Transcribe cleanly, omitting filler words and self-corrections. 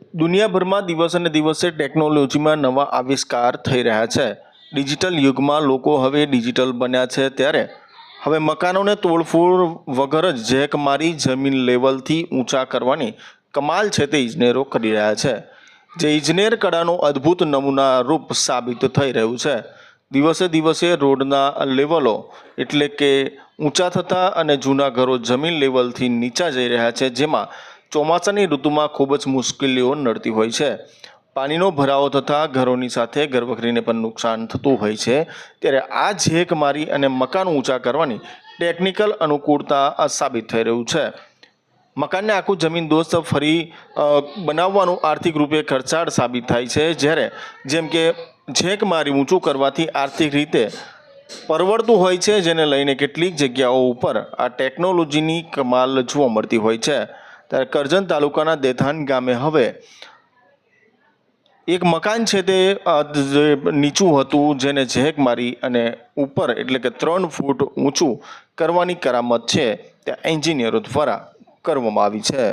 દુનિયાભરમાં દિવસે ને દિવસે ટેકનોલોજીમાં નવા આવિષ્કાર થઈ રહ્યા છે। ડિજિટલ યુગમાં લોકો હવે ડિજિટલ બન્યા છે, ત્યારે હવે મકાનોને તોડફોડ વગર જ જેક મારી જમીન લેવલથી ઊંચા કરવાની કમાલ છે તે ઇજનેરો કરી રહ્યા છે, જે ઇજનેર કળાનો અદ્ભુત નમૂના રૂપ સાબિત થઈ રહ્યું છે। દિવસે દિવસે રોડના લેવલો એટલે કે ઊંચા થતા અને જૂના ઘરો જમીન લેવલથી નીચા જઈ રહ્યા છે, જેમાં ચોમાસાની ઋતુમાં ખૂબ જ મુશ્કેલીઓ નડતી હોય છે। પાણીનો ભરાવો થતાં ઘરોની સાથે ઘરવખરીને પણ નુકસાન થતું હોય છે, ત્યારે આ જેક મારી અને મકાન ઊંચા કરવાની ટેકનિકલ અનુકૂળતા સાબિત થઈ રહ્યું છે। મકાનને આખું જમીન દોસ્ત ફરી બનાવવાનું આર્થિક રૂપે ખર્ચાળ સાબિત થાય છે, જ્યારે જેમ કે જેક મારી ઊંચું કરવાથી આર્થિક રીતે પરવડતું હોય છે, જેને લઈને કેટલીક જગ્યાઓ ઉપર આ ટેકનોલોજીની કમાલ જોવા મળતી હોય છે। ત્યારે કરજણ તાલુકાના દેથાન ગામે હવે એક મકાન છે તે નીચું હતું, જેને જેક મારી અને ઉપર એટલે કે 3 ફૂટ ઊંચું કરવાની કરામત છે તે એન્જિનિયરો દ્વારા કરવામાં આવી છે।